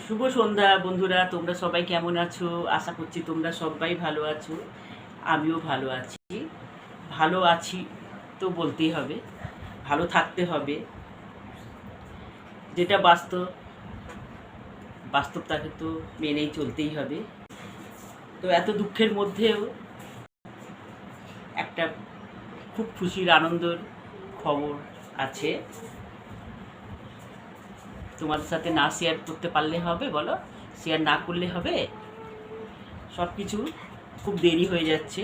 শুভ সন্ধ্যা বন্ধুরা, তোমরা সবাই কেমন আছো? আশা করছি তোমরা সবাই ভালো আছো। আমিও ভালো আছি। ভালো আছি তো বলতেই হবে, ভালো থাকতে হবে। যেটা বাস্তব, বাস্তবটাকে তো মেনেই চলতেই হবে। তো এত দুঃখের মধ্যেও একটা খুব খুশির আনন্দের খবর আছে। তোমাদের সাথে না শেয়ার করতে পারলে হবে? বলো, শেয়ার না করলে হবে? সব কিছু খুব দেরি হয়ে যাচ্ছে,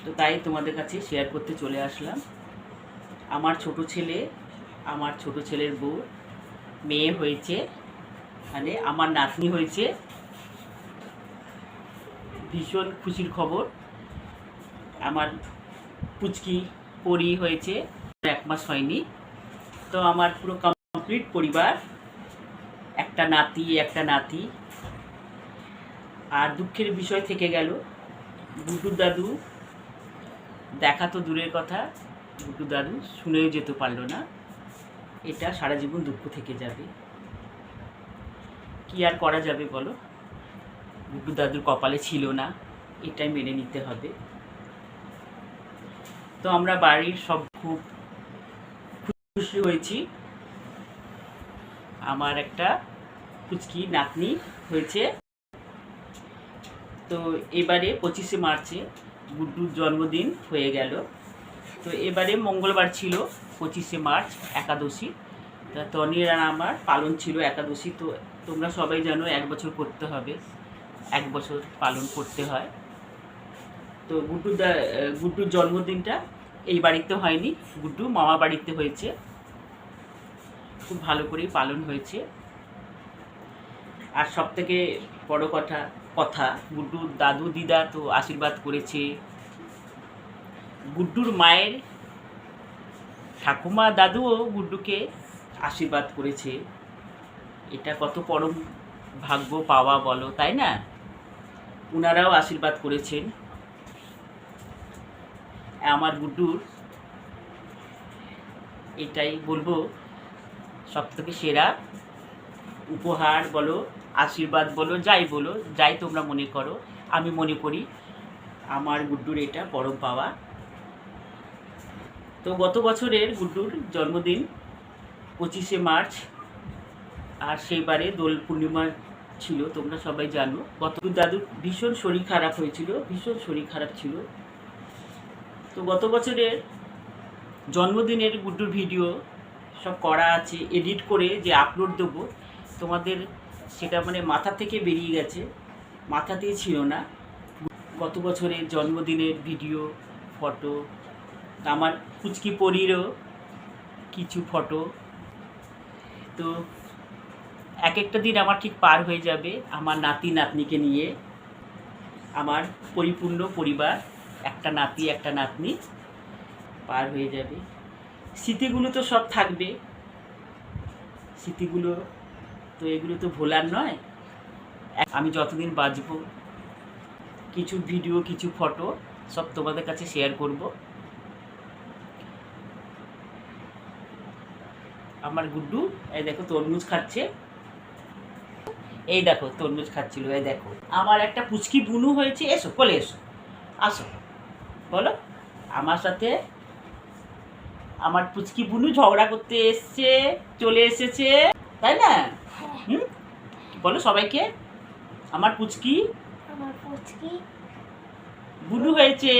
তো তাই তোমাদের কাছে শেয়ার করতে চলে আসলাম। আমার ছোট ছেলের বউ মেয়ে হয়েছে, মানে আমার নাতনি হয়েছে। ভীষণ খুশির খবর। আমার পুচকি পরি হয়েছে, 1 মাস হয়নি। তো আমার পুরো কমপ্লিট পরিবার, একটা নাতি একটা নাতি। আর দুঃখের বিষয় থেকে গেল, গুড্ডুর দাদু দেখা তো দূরের কথা, গুড্ডু দাদু শুনেও যেতে পারলো না। এটা সারা জীবন দুঃখ থেকে যাবে। কি আর করা যাবে বলো? গুড্ডু দাদুর কপালে ছিল না, এটাই মেনে নিতে হবে। তো আমরা বাড়ির সব খুব খুশি হয়েছি। আমার একটা পুচকি নাতনি হয়েছে। তো এবারে 25শে মার্চে গুড্ডুর জন্মদিন হয়ে গেল। তো এবারে মঙ্গলবার ছিল 25শে মার্চ, একাদশী। তা তনির আর আমার পালন ছিল একাদশী। তো তোমরা সবাই জানো 1 বছর করতে হবে, 1 বছর পালন করতে হয়। তো গুড্ডুর জন্মদিনটা এই বাড়িতে হয়নি, গুড্ডু মামা বাড়িতে হয়েছে। খুব ভালো করেই পালন হয়েছে। আর সব থেকে বড় কথা গুড্ডুর দাদু দিদা তো আশীর্বাদ করেছে। গুড্ডুর মায়ের ঠাকুমা দাদুও গুড্ডুকে আশীর্বাদ করেছে। এটা কত পরম ভাগ্য পাওয়া বলো, তাই না? ওনারাও আশীর্বাদ করেছেন। আমার গুড্ডুর এটাই বলবো, সব থেকে সেরা উপহার বলো, আশীর্বাদ বলো, যাই তোমরা মনে করো, আমি মনে করি আমার গুড্ডুর এটা পরম পাওয়া। তো গত বছরের গুড্ডুর জন্মদিন 25শে মার্চ, আর সেইবারে দোল পূর্ণিমা ছিল, তোমরা সবাই জানো। গত দাদুর ভীষণ শরীর খারাপ হয়েছিল, ভীষণ শরীর খারাপ ছিল। তো গত বছরের জন্মদিনের গুড্ডুর ভিডিও সব করা আছে, এডিট করে যে আপলোড দেবো তোমাদের, সেটা মানে মাথা থেকে বেরিয়ে গেছে, মাথাতেই ছিল না। গত বছরের জন্মদিনের ভিডিও, ফটো, আমার পুচকি পরিরও কিছু ফটো। তো এক একটা দিন আমার ঠিক পার হয়ে যাবে আমার নাতি নাতনিকে নিয়ে। আমার পরিপূর্ণ পরিবার, একটা নাতি একটা নাতনি, পার হয়ে যাবে। স্মৃতিগুলো তো সব থাকবে, স্মৃতিগুলো তো এগুলো তো ভোলার নয়। আমি যতদিন বাঁচব কিছু ভিডিও কিছু ফটো সব তোমাদের কাছে শেয়ার করব। আমার গুড্ডু এই দেখো তরমুজ খাচ্ছে, এই দেখো তরমুজ খাচ্ছিল, এই দেখো। আমার একটা পুচকি বুনু হয়েছে, এসো কোলে এসো, আসো বলো। আমার সাথে আমার পুচকি বুনু ঝগড়া করতে এসছে, চলে এসেছে, তাই না? হুম, বলো সবাইকে, আমার পুচকি বুনু হয়েছে।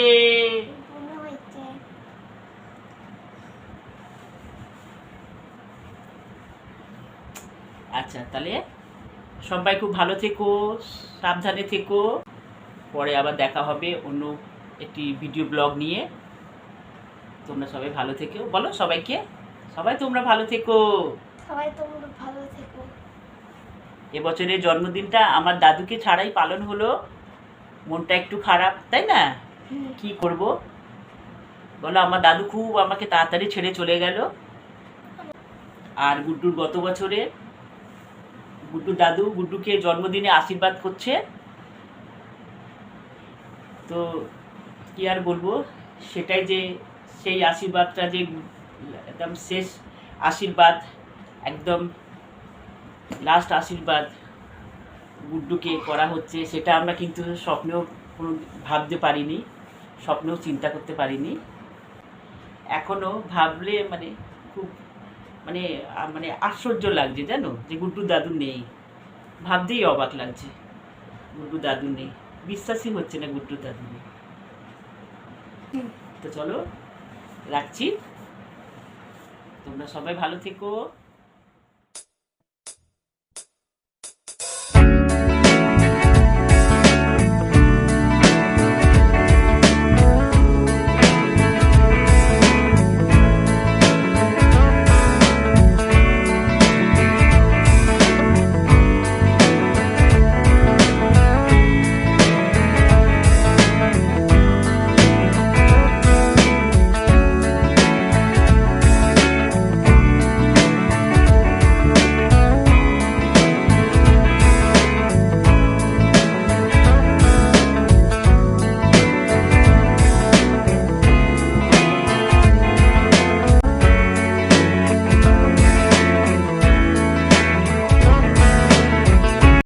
আচ্ছা, তাহলে সবাই খুব ভালো থেকো, সাবধানে থেকো। পরে আবার দেখা হবে অন্য একটি ভিডিও ব্লগ নিয়ে। তোমরা সবাই ভালো থেকো, বলো সবাইকে, সবাই তোমরা ভালো থেকো। এবছরের জন্মদিনটা আমার দাদুকে ছাড়াই পালন হলো, মনটা একটু খারাপ, তাই না? কি করব বলো, আমার দাদু খুব আমাকে তাড়াতাড়ি ছেড়ে চলে গেল। আর গুড্ডুর গত বছরে গুড্ডুর দাদু গুড্ডুকে জন্মদিনে আশীর্বাদ করছে। তো কি আর বলবো, সেটাই যে সেই আশীর্বাদটা যে একদম শেষ আশীর্বাদ, একদম লাস্ট আশীর্বাদ গুড্ডুকে করা হচ্ছে, সেটা আমরা কিন্তু স্বপ্নেও কোনো ভাবতে পারিনি, স্বপ্নেও চিন্তা করতে পারিনি। এখনও ভাবলে মানে খুব মানে মানে আশ্চর্য লাগছে জানো, যে গুড্ডু দাদু নেই, ভাবতেই অবাক লাগছে গুড্ডু দাদু নেই, বিশ্বাসই হচ্ছে না গুড্ডু দাদু নেই। তো চলো রাখছি, তোমরা সবাই ভালো থেকো।